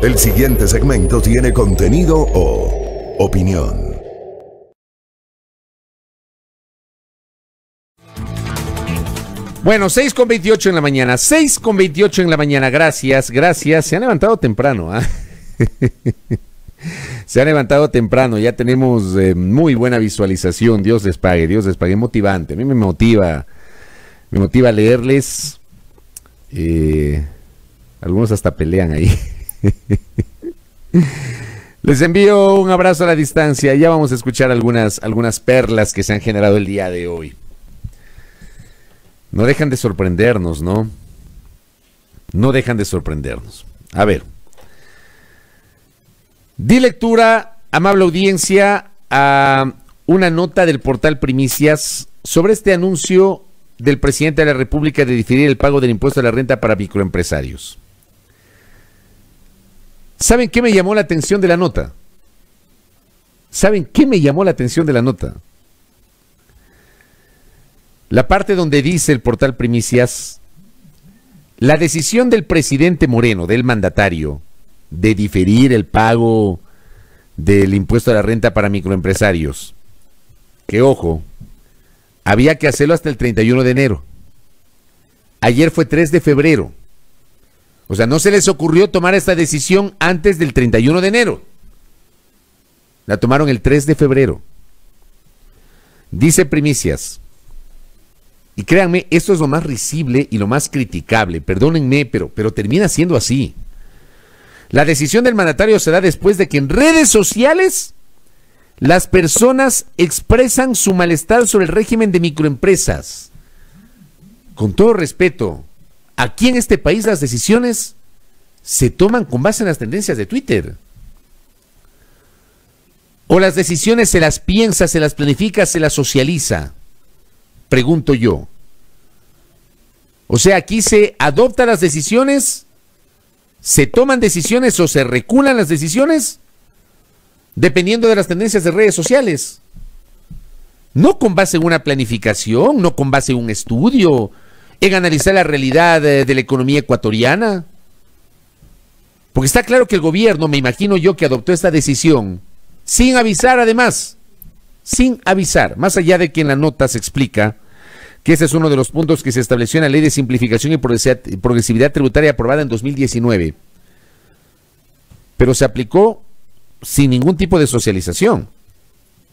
El siguiente segmento tiene contenido o opinión. Bueno, 6:28 en la mañana, 6:28 en la mañana, gracias. Se han levantado temprano, Se han levantado temprano, ya tenemos muy buena visualización, Dios les pague, motivante. A mí me motiva a leerles, algunos hasta pelean ahí. Les envío un abrazo a la distancia, ya vamos a escuchar algunas perlas que se han generado el día de hoy. No dejan de sorprendernos, ¿no? No dejan de sorprendernos. A ver. Di lectura, amable audiencia, a una nota del portal Primicias sobre este anuncio del presidente de la República de diferir el pago del impuesto a la renta para microempresarios. ¿Saben qué me llamó la atención de la nota? La parte donde dice el portal Primicias, la decisión del presidente Moreno, del mandatario, de diferir el pago del impuesto a la renta para microempresarios, que ojo, había que hacerlo hasta el 31 de enero. Ayer fue 3 de febrero. O sea, no se les ocurrió tomar esta decisión antes del 31 de enero. La tomaron el 3 de febrero. Dice Primicias, y créanme, esto es lo más risible y lo más criticable, perdónenme, pero termina siendo así. La decisión del mandatario se da después de que en redes sociales las personas expresan su malestar sobre el régimen de microempresas. Con todo respeto, aquí en este país las decisiones se toman con base en las tendencias de Twitter. O las decisiones se las piensa, se las planifica, se las socializa. Pregunto yo. O sea, aquí se adoptan las decisiones, se toman decisiones o se reculan las decisiones dependiendo de las tendencias de redes sociales. No con base en una planificación, no con base en un estudio, en analizar la realidad de la economía ecuatoriana. Porque está claro que el gobierno, me imagino yo, que adoptó esta decisión sin avisar además, sin avisar, más allá de que en la nota se explica que ese es uno de los puntos que se estableció en la Ley de Simplificación y Progresividad Tributaria aprobada en 2019. Pero se aplicó sin ningún tipo de socialización.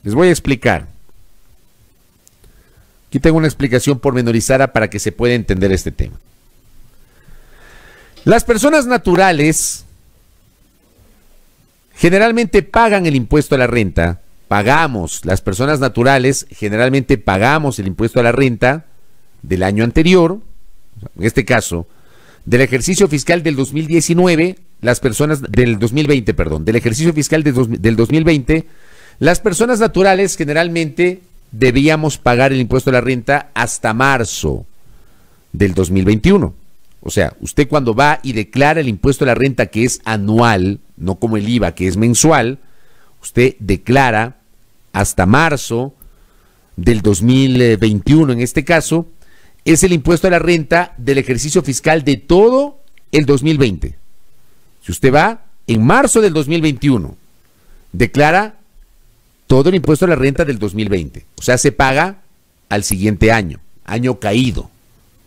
Les voy a explicar. Aquí tengo una explicación pormenorizada para que se pueda entender este tema. Las personas naturales generalmente pagan el impuesto a la renta. Las personas naturales generalmente pagamos el impuesto a la renta del año anterior, en este caso, del ejercicio fiscal del 2019, del 2020, del ejercicio fiscal del 2020, las personas naturales generalmente debíamos pagar el impuesto a la renta hasta marzo del 2021. O sea, usted cuando va y declara el impuesto a la renta que es anual, no como el IVA que es mensual, usted declara hasta marzo del 2021, en este caso, es el impuesto a la renta del ejercicio fiscal de todo el 2020. Si usted va en marzo del 2021, declara todo el impuesto a la renta del 2020. O sea, se paga al siguiente año, año caído.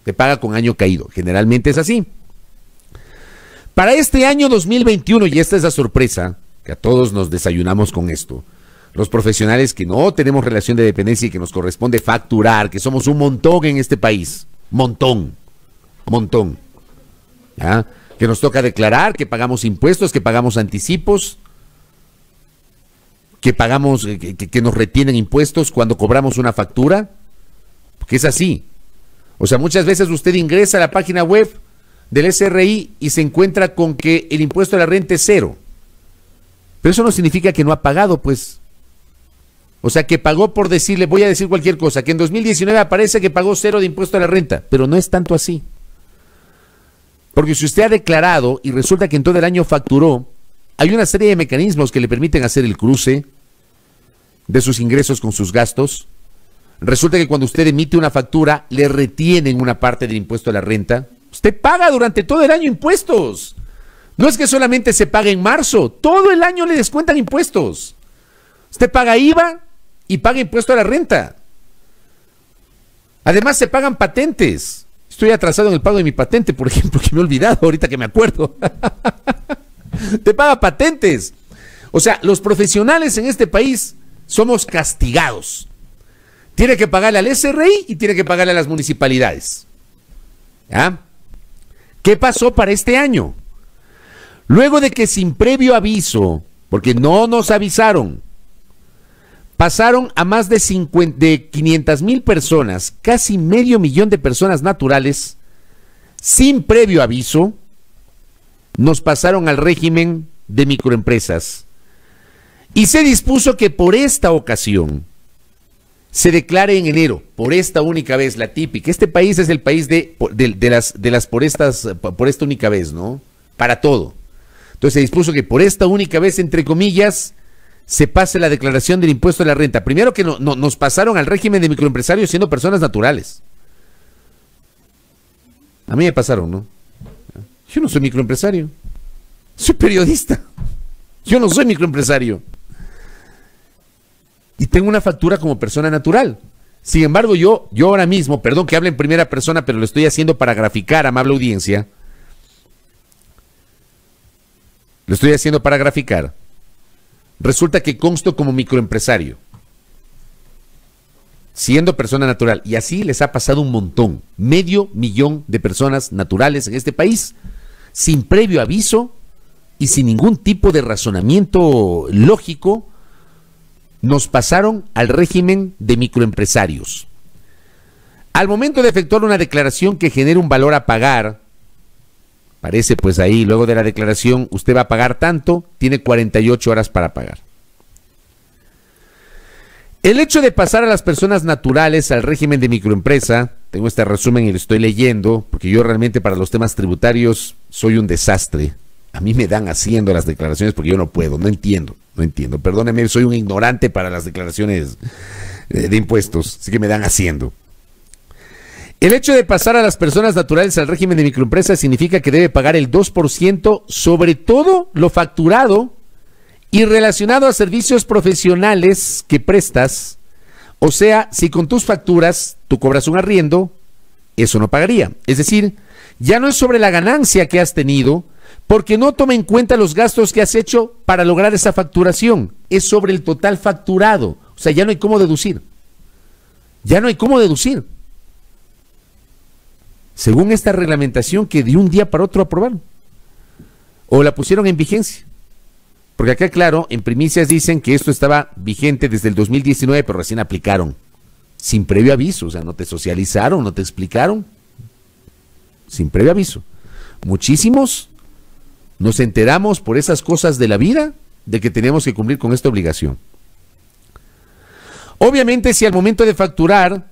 Se paga con año caído. Generalmente es así. Para este año 2021, y esta es la sorpresa, que a todos nos desayunamos con esto, los profesionales que no tenemos relación de dependencia y que nos corresponde facturar, que somos un montón en este país, montón, ¿ya? Que nos toca declarar, que pagamos impuestos, que pagamos anticipos, que pagamos, que nos retienen impuestos cuando cobramos una factura, porque es así. O sea, muchas veces usted ingresa a la página web del SRI y se encuentra con que el impuesto a la renta es 0. Pero eso no significa que no ha pagado, pues. O sea, que pagó por decirle, voy a decir cualquier cosa, que en 2019 aparece que pagó 0 de impuesto a la renta, pero no es tanto así. Porque si usted ha declarado y resulta que en todo el año facturó, hay una serie de mecanismos que le permiten hacer el cruce de sus ingresos con sus gastos. Resulta que cuando usted emite una factura, le retienen una parte del impuesto a la renta. Usted paga durante todo el año impuestos. No es que solamente se pague en marzo, todo el año le descuentan impuestos. Usted paga IVA y paga impuesto a la renta. Además se pagan patentes. Estoy atrasado en el pago de mi patente, por ejemplo, que me he olvidado ahorita que me acuerdo. Te paga patentes. O sea, los profesionales en este país somos castigados. Tiene que pagarle al SRI y tiene que pagarle a las municipalidades. ¿Ya? ¿Qué pasó para este año? Luego de que sin previo aviso, porque no nos avisaron, pasaron a más de 500,000 personas, casi 500,000 de personas naturales, sin previo aviso, nos pasaron al régimen de microempresas. Y se dispuso que por esta ocasión se declare en enero, por esta única vez, la típica. Este país es el país de las por esta única vez, ¿no? Para todo. Entonces se dispuso que por esta única vez, entre comillas, se pase la declaración del impuesto de la renta. Primero que nos pasaron al régimen de microempresarios siendo personas naturales. A mí me pasaron, ¿no? Yo no soy microempresario. Soy periodista. Yo no soy microempresario. Y tengo una factura como persona natural. Sin embargo, yo ahora mismo, perdón que hable en primera persona, pero lo estoy haciendo para graficar, amable audiencia. Lo estoy haciendo para graficar. Resulta que consto como microempresario, siendo persona natural. Y así les ha pasado un montón. 500,000 de personas naturales en este país, sin previo aviso y sin ningún tipo de razonamiento lógico, nos pasaron al régimen de microempresarios. Al momento de efectuar una declaración que genere un valor a pagar, parece pues ahí, luego de la declaración, usted va a pagar tanto, tiene 48 horas para pagar. El hecho de pasar a las personas naturales al régimen de microempresa, tengo este resumen y lo estoy leyendo, porque yo realmente para los temas tributarios soy un desastre. A mí me dan haciendo las declaraciones porque yo no puedo, no entiendo. Perdóneme, soy un ignorante para las declaraciones de impuestos, así que me dan haciendo. El hecho de pasar a las personas naturales al régimen de microempresa significa que debe pagar el 2% sobre todo lo facturado y relacionado a servicios profesionales que prestas. O sea, si con tus facturas tú cobras un arriendo, eso no pagaría. Es decir, ya no es sobre la ganancia que has tenido, porque no toma en cuenta los gastos que has hecho para lograr esa facturación. Es sobre el total facturado. O sea, ya no hay cómo deducir. Ya no hay cómo deducir. Según esta reglamentación que de un día para otro aprobaron. O la pusieron en vigencia. Porque acá, claro, en primicias dicen que esto estaba vigente desde el 2019, pero recién aplicaron. Sin previo aviso. O sea, no te socializaron, no te explicaron. Sin previo aviso. Muchísimos nos enteramos por esas cosas de la vida de que tenemos que cumplir con esta obligación. Obviamente, si al momento de facturar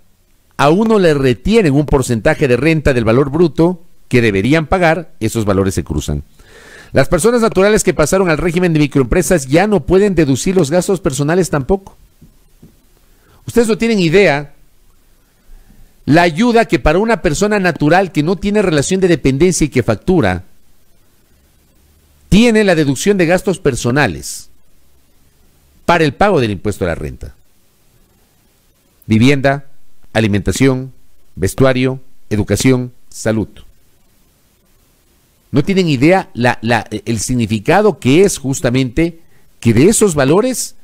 a uno le retienen un porcentaje de renta del valor bruto que deberían pagar, esos valores se cruzan. Las personas naturales que pasaron al régimen de microempresas ya no pueden deducir los gastos personales tampoco. Ustedes no tienen idea la ayuda que para una persona natural que no tiene relación de dependencia y que factura, tiene la deducción de gastos personales para el pago del impuesto a la renta. Vivienda, alimentación, vestuario, educación, salud. No tienen idea el significado que es justamente que de esos valores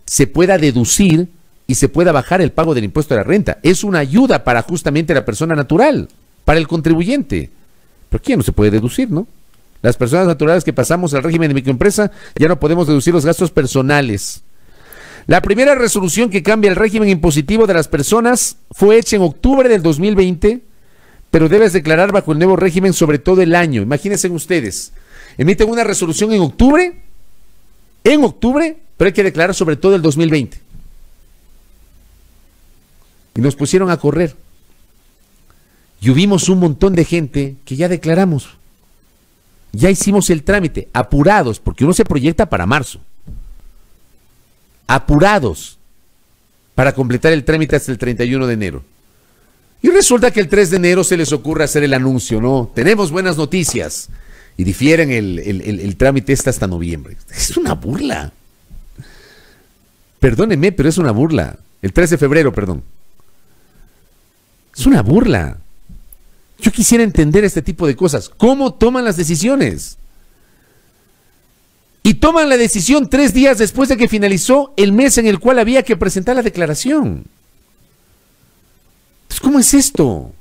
se pueda deducir y se pueda bajar el pago del impuesto a la renta. Es una ayuda para justamente la persona natural, para el contribuyente. Pero aquí ya no se puede deducir, ¿no? Las personas naturales que pasamos al régimen de microempresa ya no podemos deducir los gastos personales. La primera resolución que cambia el régimen impositivo de las personas fue hecha en octubre del 2020, pero debes declarar bajo el nuevo régimen sobre todo el año. Imagínense ustedes, emiten una resolución en octubre, pero hay que declarar sobre todo el 2020. Y nos pusieron a correr. Y hubimos un montón de gente que ya declaramos. Ya hicimos el trámite, apurados, porque uno se proyecta para marzo. Apurados para completar el trámite hasta el 31 de enero. Y resulta que el 3 de enero se les ocurre hacer el anuncio, ¿no? Tenemos buenas noticias. y difieren el trámite hasta noviembre. Es una burla. Perdónenme, pero es una burla. El 3 de febrero, perdón. Es una burla. Yo quisiera entender este tipo de cosas. ¿Cómo toman las decisiones? Y toman la decisión 3 días después de que finalizó el mes en el cual había que presentar la declaración. Entonces, ¿cómo es esto?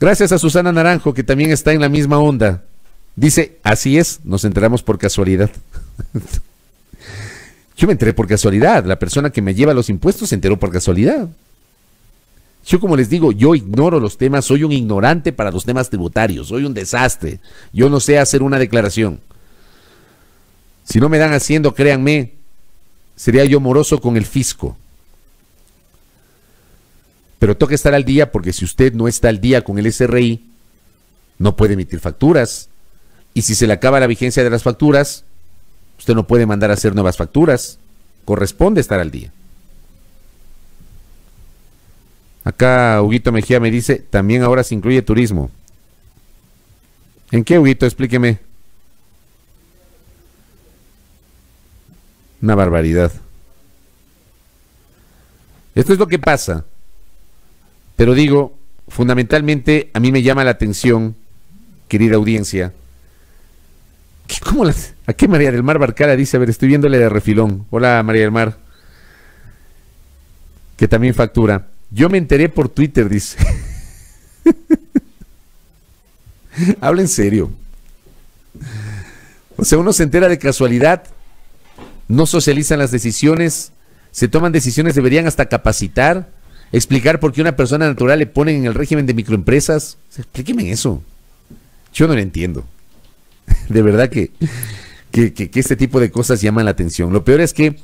Gracias a Susana Naranjo, que también está en la misma onda. Dice, así es, nos enteramos por casualidad. Yo me enteré por casualidad. La persona que me lleva los impuestos se enteró por casualidad. Yo, como les digo, yo ignoro los temas, soy un ignorante para los temas tributarios, soy un desastre. Yo no sé hacer una declaración. Si no me dan haciendo, créanme, sería yo moroso con el fisco. Pero toca estar al día, porque si usted no está al día con el SRI, no puede emitir facturas. Y si se le acaba la vigencia de las facturas, usted no puede mandar a hacer nuevas facturas. Corresponde estar al día. Acá Huguito Mejía me dice, también ahora se incluye turismo. ¿En qué, Huguito? Explíqueme. Una barbaridad. Esto es lo que pasa. Pero digo, fundamentalmente a mí me llama la atención, querida audiencia, que ¿cómo las... ¿A qué María del Mar Barcara dice? A ver, estoy viéndole de refilón. Hola, María del Mar. Que también factura. Yo me enteré por Twitter, dice. Habla en serio. O sea, uno se entera de casualidad, no socializan las decisiones, se toman decisiones, deberían hasta capacitar, explicar por qué una persona natural le ponen en el régimen de microempresas. O sea, explíqueme eso. Yo no lo entiendo. De verdad que este tipo de cosas llaman la atención. Lo peor es que,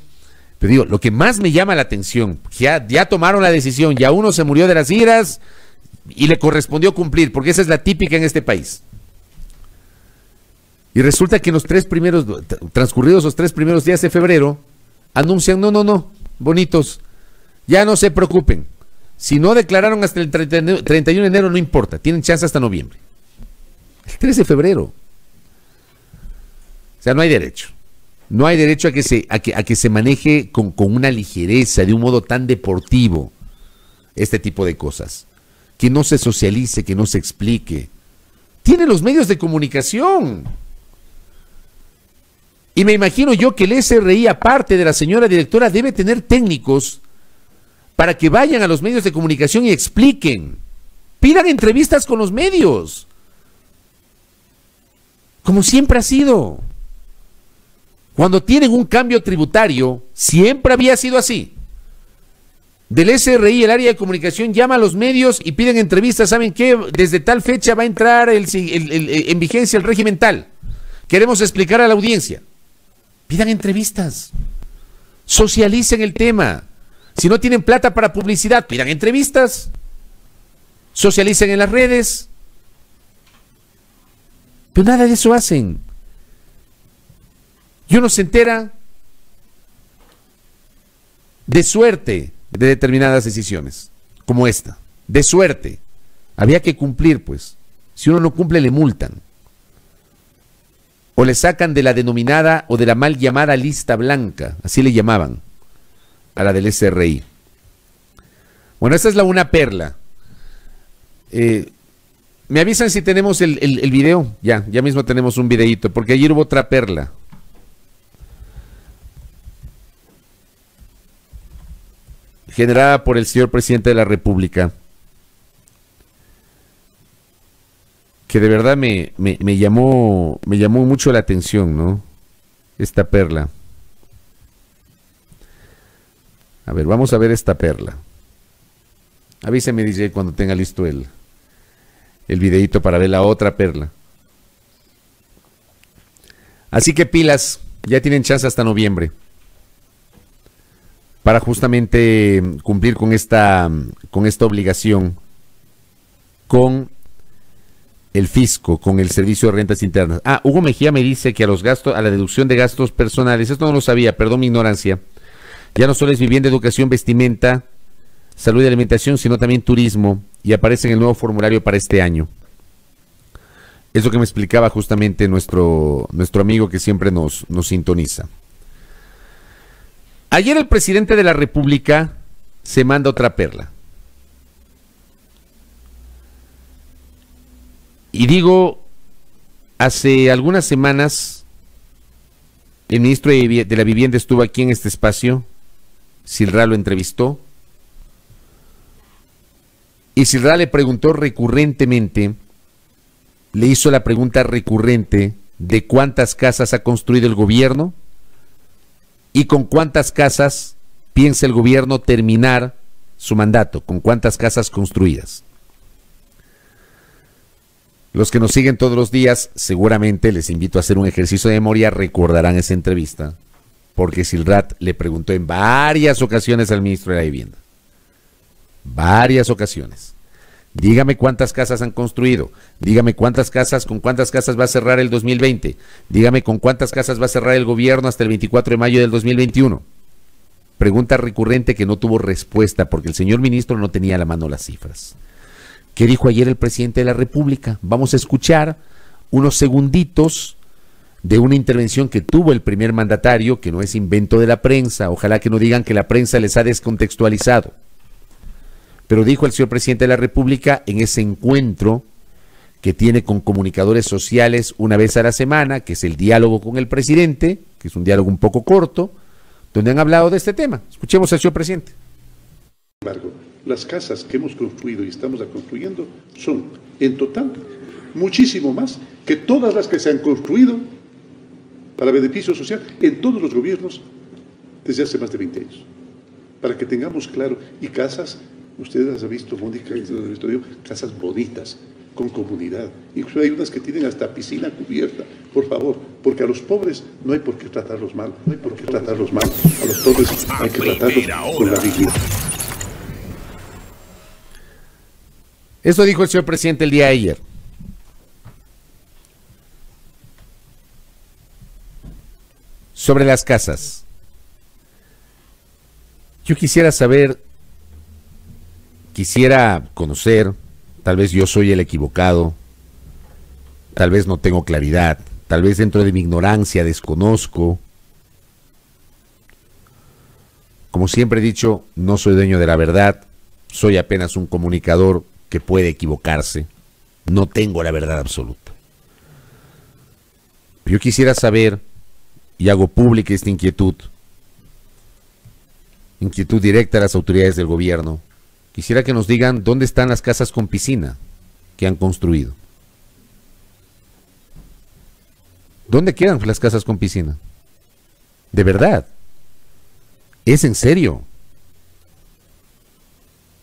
te digo, lo que más me llama la atención, ya tomaron la decisión, ya uno se murió de las iras y le correspondió cumplir, porque esa es la típica en este país. Y resulta que en los transcurridos los 3 primeros días de febrero, anuncian, no, bonitos, ya no se preocupen. Si no declararon hasta el 31 de enero, no importa, tienen chance hasta noviembre. El 3 de febrero. O sea, no hay derecho. No hay derecho a que se maneje con una ligereza, de un modo tan deportivo, este tipo de cosas. Que no se socialice, que no se explique. Tiene los medios de comunicación. Y me imagino yo que el SRI, aparte de la señora directora, debe tener técnicos para que vayan a los medios de comunicación y expliquen. Pidan entrevistas con los medios. Como siempre ha sido. Cuando tienen un cambio tributario, siempre había sido así. Del SRI, el área de comunicación, llama a los medios y piden entrevistas. ¿Saben qué? Desde tal fecha va a entrar en vigencia el régimen tal. Queremos explicar a la audiencia. Pidan entrevistas. Socialicen el tema. Si no tienen plata para publicidad, pidan entrevistas. Socialicen en las redes. Pero nada de eso hacen. Y uno se entera de suerte de determinadas decisiones, como esta, de suerte. Había que cumplir, pues. Si uno no cumple, le multan. O le sacan de la denominada o de la mal llamada lista blanca, así le llamaban, a la del SRI. Bueno, esta es una perla. Me avisan si tenemos el video. Ya mismo tenemos un videíto, porque ayer hubo otra perla. Generada por el señor presidente de la República, que de verdad me llamó mucho la atención, ¿no? Esta perla. A ver, vamos a ver esta perla. Avíseme, DJ, cuando tenga listo el videíto para ver la otra perla. Así que pilas, ya tienen chance hasta noviembre para justamente cumplir con esta obligación con el fisco, con el Servicio de Rentas Internas. Hugo Mejía me dice que a la deducción de gastos personales, esto no lo sabía, perdón mi ignorancia, ya no solo es vivienda, educación, vestimenta, salud y alimentación, sino también turismo, y aparece en el nuevo formulario para este año. Es lo que me explicaba justamente nuestro amigo que siempre nos sintoniza. Ayer el presidente de la República se manda otra perla. Y digo, hace algunas semanas el ministro de la Vivienda estuvo aquí en este espacio, Silrá lo entrevistó, y Silrá le preguntó recurrentemente, le hizo la pregunta recurrente de cuántas casas ha construido el gobierno y con cuántas casas piensa el gobierno terminar su mandato, con cuántas casas construidas. Los que nos siguen todos los días, seguramente les invito a hacer un ejercicio de memoria, recordarán esa entrevista, porque Silrat le preguntó en varias ocasiones al ministro de la Vivienda. Varias ocasiones. Dígame cuántas casas han construido, dígame con cuántas casas va a cerrar el 2020, dígame con cuántas casas va a cerrar el gobierno hasta el 24 de mayo del 2021. Pregunta recurrente que no tuvo respuesta porque el señor ministro no tenía a la mano las cifras. ¿Qué dijo ayer el presidente de la República? Vamos a escuchar unos segunditos de una intervención que tuvo el primer mandatario, que no es invento de la prensa, ojalá que no digan que la prensa les ha descontextualizado. Pero dijo el señor presidente de la República en ese encuentro que tiene con comunicadores sociales una vez a la semana, que es el diálogo con el presidente, que es un diálogo un poco corto, donde han hablado de este tema. Escuchemos al señor presidente. Sin embargo, las casas que hemos construido y estamos construyendo son, en total, muchísimo más que todas las que se han construido para beneficio social en todos los gobiernos desde hace más de 20 años. Para que tengamos claro, y casas, ustedes las han visto, Mónica, casas bonitas, con comunidad. Incluso hay unas que tienen hasta piscina cubierta, por favor, porque a los pobres no hay por qué tratarlos mal, no hay por qué tratarlos mal. A los pobres hay que tratarlos con la dignidad. Eso dijo el señor presidente el día de ayer. Sobre las casas. Yo quisiera saber, quisiera conocer, tal vez yo soy el equivocado, tal vez no tengo claridad, tal vez dentro de mi ignorancia desconozco. Como siempre he dicho, no soy dueño de la verdad, soy apenas un comunicador que puede equivocarse, no tengo la verdad absoluta. Yo quisiera saber, y hago pública esta inquietud directa a las autoridades del gobierno, quisiera que nos digan dónde están las casas con piscina que han construido. ¿Dónde quedan las casas con piscina? De verdad. ¿Es en serio?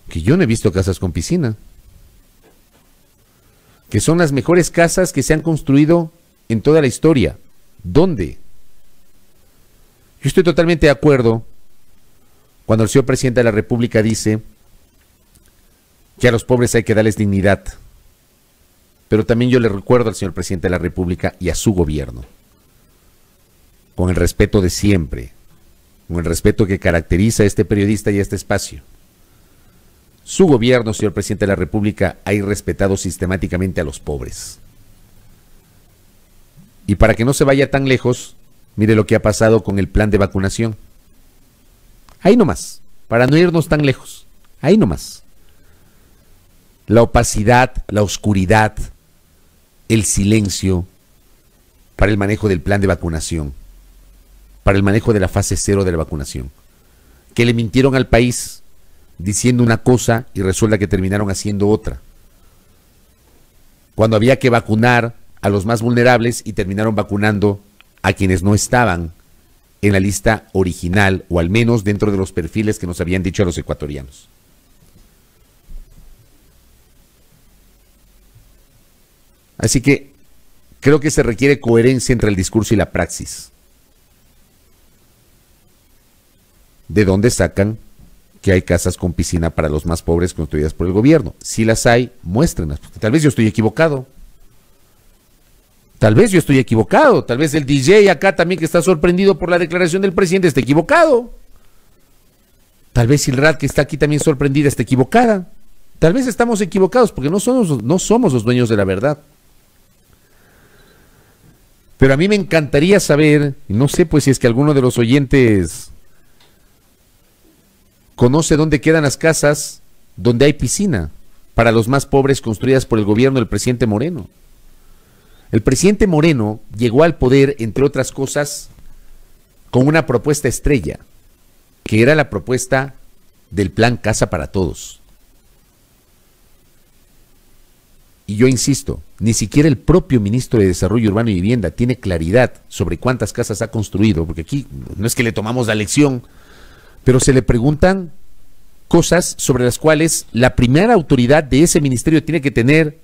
Que yo no he visto casas con piscina. Que son las mejores casas que se han construido en toda la historia. ¿Dónde? Yo estoy totalmente de acuerdo cuando el señor presidente de la República dice que a los pobres hay que darles dignidad. Pero también yo le recuerdo al señor presidente de la República y a su gobierno, con el respeto de siempre, con el respeto que caracteriza a este periodista y a este espacio. Su gobierno, señor presidente de la República, ha irrespetado sistemáticamente a los pobres. Y para que no se vaya tan lejos, mire lo que ha pasado con el plan de vacunación. Ahí nomás, para no irnos tan lejos, ahí nomás. La opacidad, la oscuridad, el silencio para el manejo del plan de vacunación, para el manejo de la fase 0 de la vacunación, que le mintieron al país diciendo una cosa y resulta que terminaron haciendo otra. Cuando había que vacunar a los más vulnerables y terminaron vacunando a quienes no estaban en la lista original, o al menos dentro de los perfiles que nos habían dicho a los ecuatorianos. Así que creo que se requiere coherencia entre el discurso y la praxis. ¿De dónde sacan que hay casas con piscina para los más pobres construidas por el gobierno? Si las hay, muéstrenlas. Tal vez yo estoy equivocado. Tal vez yo estoy equivocado. Tal vez el DJ acá también, que está sorprendido por la declaración del presidente, está equivocado. Tal vez Silrat, que está aquí también sorprendida, está equivocada. Tal vez estamos equivocados porque no somos los dueños de la verdad. Pero a mí me encantaría saber, y no sé pues si es que alguno de los oyentes conoce dónde quedan las casas donde hay piscina para los más pobres construidas por el gobierno del presidente Moreno. El presidente Moreno llegó al poder, entre otras cosas, con una propuesta estrella, que era la propuesta del plan Casa para Todos. Y yo insisto, ni siquiera el propio ministro de Desarrollo Urbano y Vivienda tiene claridad sobre cuántas casas ha construido, porque aquí no es que le tomamos la lección, pero se le preguntan cosas sobre las cuales la primera autoridad de ese ministerio tiene que tener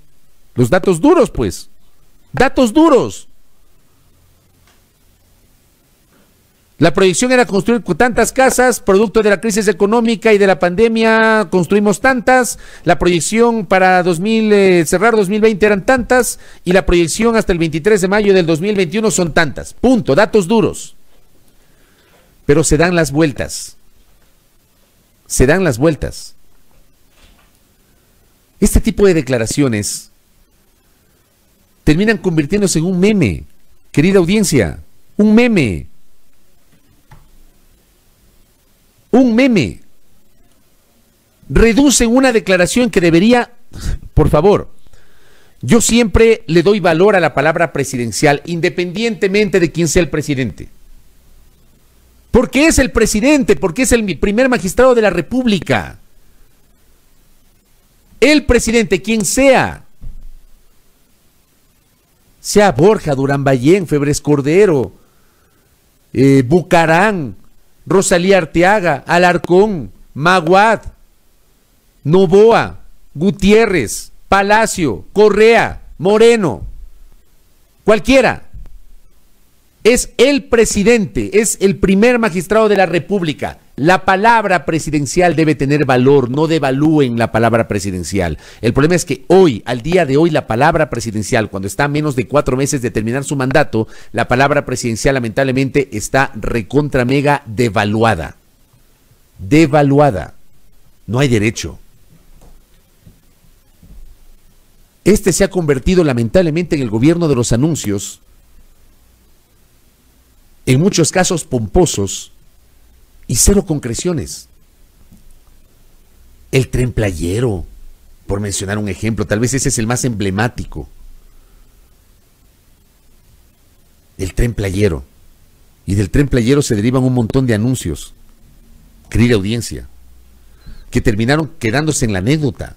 los datos duros, pues. Datos duros. La proyección era construir tantas casas, producto de la crisis económica y de la pandemia, construimos tantas. La proyección para cerrar 2020 eran tantas, y la proyección hasta el 23 de mayo del 2021 son tantas. Punto, datos duros. Pero se dan las vueltas. Se dan las vueltas. Este tipo de declaraciones terminan convirtiéndose en un meme, querida audiencia, un meme. Un meme. Reducen una declaración que debería, por favor, yo siempre le doy valor a la palabra presidencial, independientemente de quién sea el presidente. Porque es el presidente, porque es el primer magistrado de la República. El presidente, quien sea Borja, Durán Ballén, Febres Cordero, Bucarán, Rosalía Arteaga, Alarcón, Maguad, Noboa, Gutiérrez, Palacio, Correa, Moreno, cualquiera. Es el presidente, es el primer magistrado de la República. La palabra presidencial debe tener valor, no devalúen la palabra presidencial. El problema es que hoy, al día de hoy, la palabra presidencial, cuando está a menos de 4 meses de terminar su mandato, la palabra presidencial lamentablemente está recontra mega devaluada. Devaluada. No hay derecho. Este se ha convertido lamentablemente en el gobierno de los anuncios, en muchos casos pomposos y cero concreciones. El Tren Playero, por mencionar un ejemplo, tal vez ese es el más emblemático. El Tren Playero. Y del Tren Playero se derivan un montón de anuncios, querida audiencia, que terminaron quedándose en la anécdota.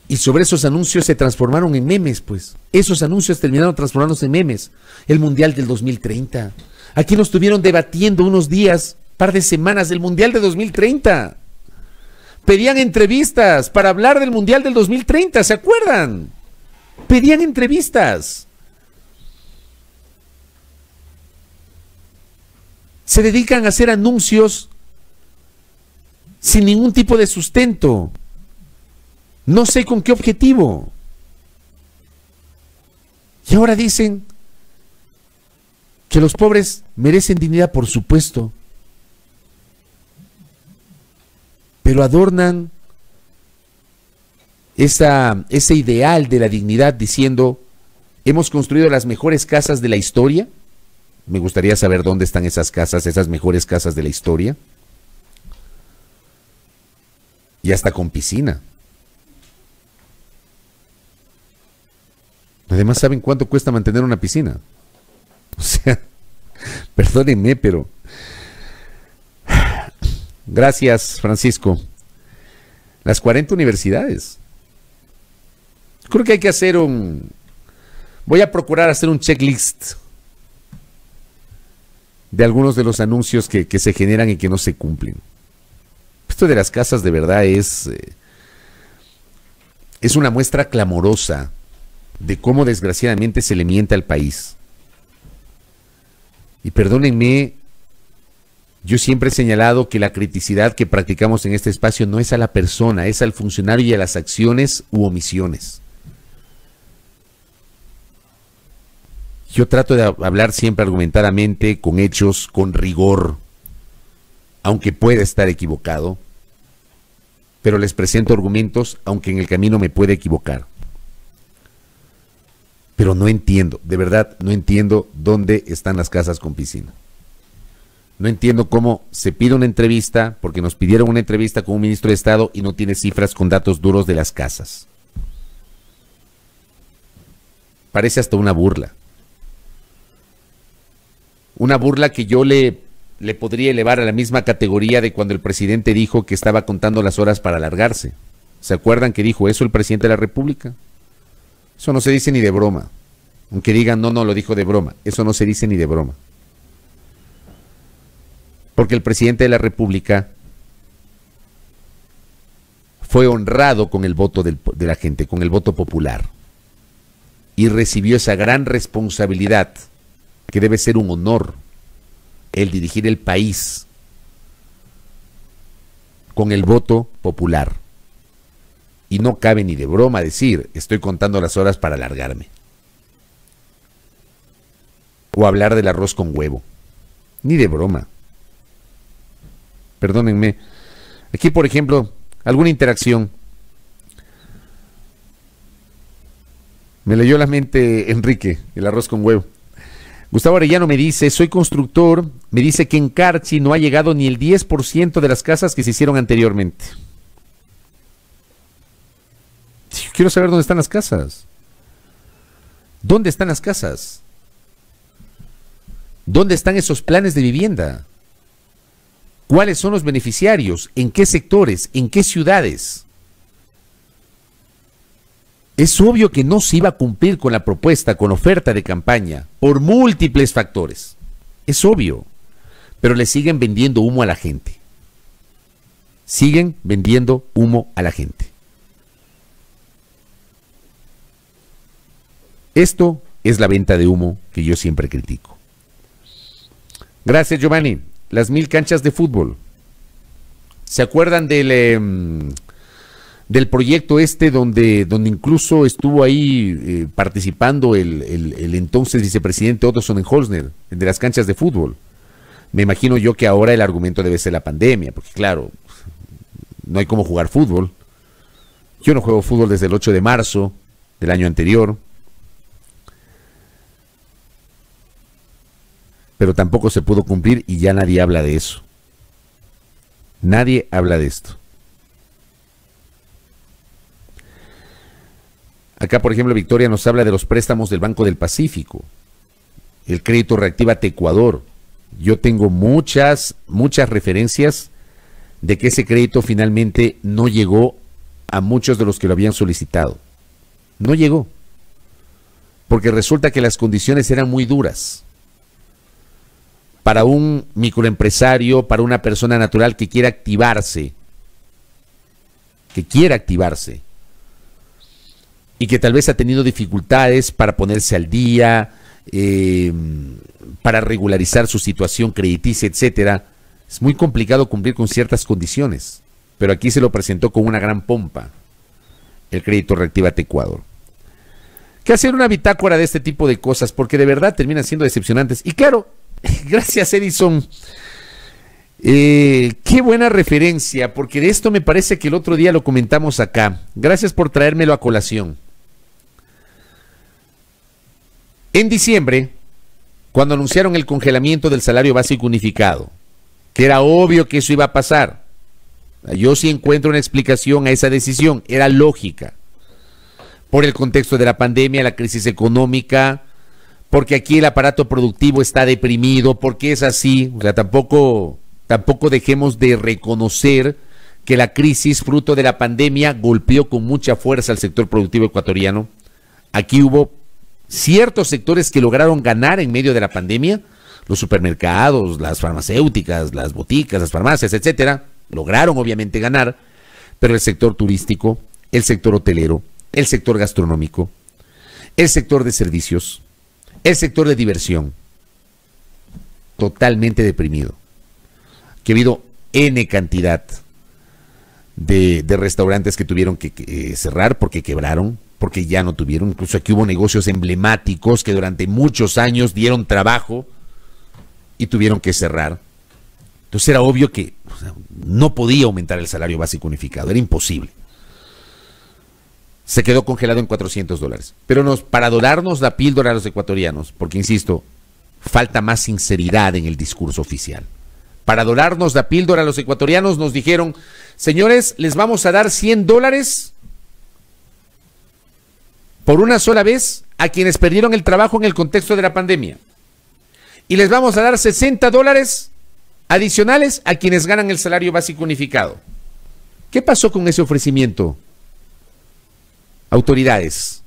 Y sobre esos anuncios se transformaron en memes, pues. Esos anuncios terminaron transformándose en memes. El Mundial del 2030. Aquí nos estuvieron debatiendo unos días, par de semanas, del Mundial de 2030. Pedían entrevistas para hablar del Mundial del 2030, ¿se acuerdan? Pedían entrevistas. Se dedican a hacer anuncios sin ningún tipo de sustento. No sé con qué objetivo. Y ahora dicen que los pobres merecen dignidad, por supuesto. Pero adornan ese ideal de la dignidad diciendo, hemos construido las mejores casas de la historia. Me gustaría saber dónde están esas casas, esas mejores casas de la historia. Y hasta con piscina. Además, ¿saben cuánto cuesta mantener una piscina? O sea, perdónenme, pero... Gracias, Francisco. Las 40 universidades. Creo que hay que hacer voy a procurar hacer un checklist de algunos de los anuncios que se generan y que no se cumplen. Esto de las casas de verdad es una muestra clamorosa de cómo desgraciadamente se le miente al país. Y perdónenme, yo siempre he señalado que la criticidad que practicamos en este espacio no es a la persona, es al funcionario y a las acciones u omisiones. Yo trato de hablar siempre argumentadamente, con hechos, con rigor, aunque pueda estar equivocado, pero les presento argumentos, aunque en el camino me pueda equivocar. Pero Pero no entiendo, de verdad, no entiendo dónde están las casas con piscina. No entiendo cómo se pide una entrevista, porque nos pidieron una entrevista con un ministro de Estado y no tiene cifras con datos duros de las casas. Parece hasta una burla. Una burla que yo le podría elevar a la misma categoría de cuando el presidente dijo que estaba contando las horas para alargarse. ¿Se acuerdan que dijo eso el presidente de la República? Eso no se dice ni de broma. Aunque digan, no, lo dijo de broma. Eso no se dice ni de broma. Porque el presidente de la República fue honrado con el voto de la gente, con el voto popular. Y recibió esa gran responsabilidad, que debe ser un honor, el dirigir el país con el voto popular. Y no cabe ni de broma decir, estoy contando las horas para alargarme. O hablar del arroz con huevo. Ni de broma. Perdónenme. Aquí, por ejemplo, alguna interacción. Me leyó la mente Enrique, el arroz con huevo. Gustavo Arellano me dice, soy constructor, me dice que en Carchi no ha llegado ni el 10% de las casas que se hicieron anteriormente. Yo quiero saber dónde están las casas. ¿Dónde están las casas? ¿Dónde están esos planes de vivienda? ¿Cuáles son los beneficiarios? ¿En qué sectores? ¿En qué ciudades? Es obvio que no se iba a cumplir con la propuesta, con oferta de campaña, por múltiples factores. Es obvio. Pero le siguen vendiendo humo a la gente. Siguen vendiendo humo a la gente. Esto es la venta de humo que yo siempre critico. Gracias, Giovanni. Las 1000 canchas de fútbol. ¿Se acuerdan del proyecto donde incluso estuvo ahí participando el entonces vicepresidente Otto Sonnenholzner, el de las canchas de fútbol? Me imagino yo que ahora el argumento debe ser la pandemia, porque claro, no hay cómo jugar fútbol. Yo no juego fútbol desde el 8 de marzo del año anterior. Pero tampoco se pudo cumplir y ya nadie habla de eso. Nadie habla de esto. Acá, por ejemplo, Victoria nos habla de los préstamos del Banco del Pacífico, el crédito Reactívate Ecuador. Yo tengo muchas referencias de que ese crédito finalmente no llegó a muchos de los que lo habían solicitado. No llegó, porque resulta que las condiciones eran muy duras. Para un microempresario, para una persona natural que quiera activarse, y que tal vez ha tenido dificultades para ponerse al día, para regularizar su situación crediticia, etcétera, es muy complicado cumplir con ciertas condiciones. Pero aquí se lo presentó con una gran pompa el crédito Reactívate Ecuador. ¿Qué hacer una bitácora de este tipo de cosas? Porque de verdad terminan siendo decepcionantes. Y claro, gracias, Edison. Qué buena referencia, porque de esto me parece que el otro día lo comentamos acá. Gracias por traérmelo a colación. En diciembre, cuando anunciaron el congelamiento del salario básico unificado, que era obvio que eso iba a pasar, yo sí encuentro una explicación a esa decisión, era lógica, por el contexto de la pandemia, la crisis económica, porque aquí el aparato productivo está deprimido, porque es así. O sea, tampoco dejemos de reconocer que la crisis fruto de la pandemia golpeó con mucha fuerza al sector productivo ecuatoriano. Aquí hubo ciertos sectores que lograron ganar en medio de la pandemia, los supermercados, las farmacéuticas, las boticas, las farmacias, etcétera, lograron obviamente ganar, pero el sector turístico, el sector hotelero, el sector gastronómico, el sector de servicios, el sector de diversión, totalmente deprimido. Que ha habido N cantidad de restaurantes que tuvieron que cerrar porque quebraron, porque ya no tuvieron. Incluso aquí hubo negocios emblemáticos que durante muchos años dieron trabajo y tuvieron que cerrar. Entonces era obvio que no podía aumentar el salario básico unificado, era imposible. se quedó congelado en $400. Pero para dorarnos la píldora a los ecuatorianos, porque insisto, falta más sinceridad en el discurso oficial. Para dorarnos la píldora a los ecuatorianos nos dijeron, señores, les vamos a dar $100 por una sola vez a quienes perdieron el trabajo en el contexto de la pandemia. Y les vamos a dar $60 adicionales a quienes ganan el salario básico unificado. ¿Qué pasó con ese ofrecimiento? Autoridades.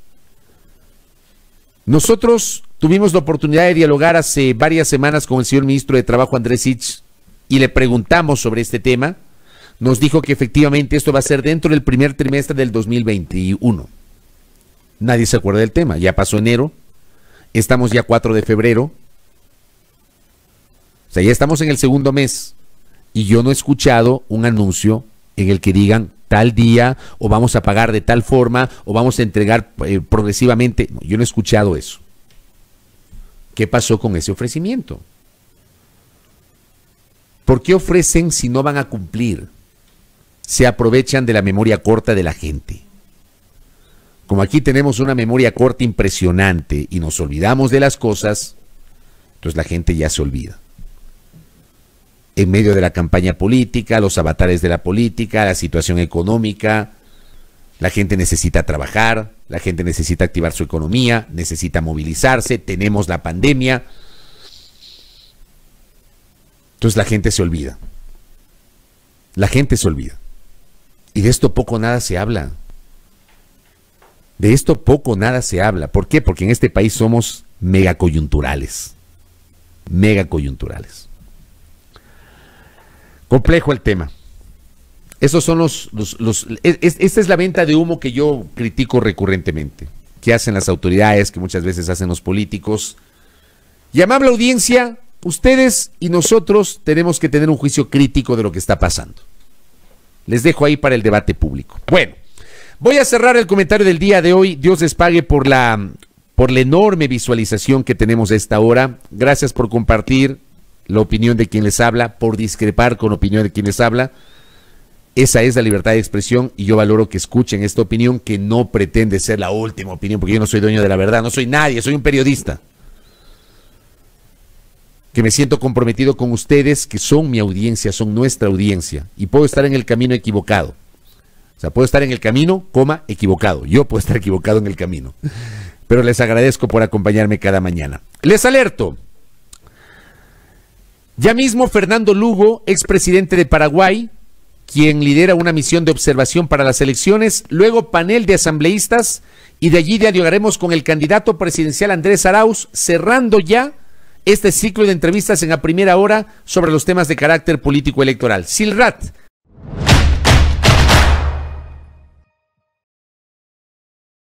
Nosotros tuvimos la oportunidad de dialogar hace varias semanas con el señor ministro de Trabajo, Andrés Sitch, y le preguntamos sobre este tema. Nos dijo que efectivamente esto va a ser dentro del primer trimestre del 2021. Nadie se acuerda del tema. Ya pasó enero, estamos ya 4 de febrero, o sea, ya estamos en el segundo mes, y yo no he escuchado un anuncio en el que digan tal día, o vamos a pagar de tal forma, o vamos a entregar progresivamente. No, yo no he escuchado eso. ¿Qué pasó con ese ofrecimiento? ¿Por qué ofrecen si no van a cumplir? Se aprovechan de la memoria corta de la gente. Como aquí tenemos una memoria corta impresionante y nos olvidamos de las cosas, entonces la gente ya se olvida. En medio de la campaña política, los avatares de la política, la situación económica, la gente necesita trabajar, la gente necesita activar su economía, necesita movilizarse, tenemos la pandemia. Entonces la gente se olvida. La gente se olvida. Y de esto poco o nada se habla. De esto poco o nada se habla. ¿Por qué? Porque en este país somos megacoyunturales. Megacoyunturales. Complejo el tema. Esos son esta es la venta de humo que yo critico recurrentemente, que hacen las autoridades, que muchas veces hacen los políticos. Y amable audiencia, ustedes y nosotros tenemos que tener un juicio crítico de lo que está pasando. Les dejo ahí para el debate público. Bueno, voy a cerrar el comentario del día de hoy. Dios les pague por la enorme visualización que tenemos a esta hora. Gracias por compartir la opinión de quien les habla, por discrepar con la opinión de quien les habla. Esa es la libertad de expresión y yo valoro que escuchen esta opinión que no pretende ser la última opinión, porque yo no soy dueño de la verdad, no soy nadie, soy un periodista. Que me siento comprometido con ustedes, que son mi audiencia, son nuestra audiencia, y puedo estar en el camino equivocado. O sea, puedo estar en el camino, equivocado. Yo puedo estar equivocado en el camino. Pero les agradezco por acompañarme cada mañana. Les alerto. Ya mismo Fernando Lugo, expresidente de Paraguay, quien lidera una misión de observación para las elecciones, luego panel de asambleístas, y de allí dialogaremos con el candidato presidencial Andrés Arauz, cerrando ya este ciclo de entrevistas en la primera hora sobre los temas de carácter político electoral. Silrat,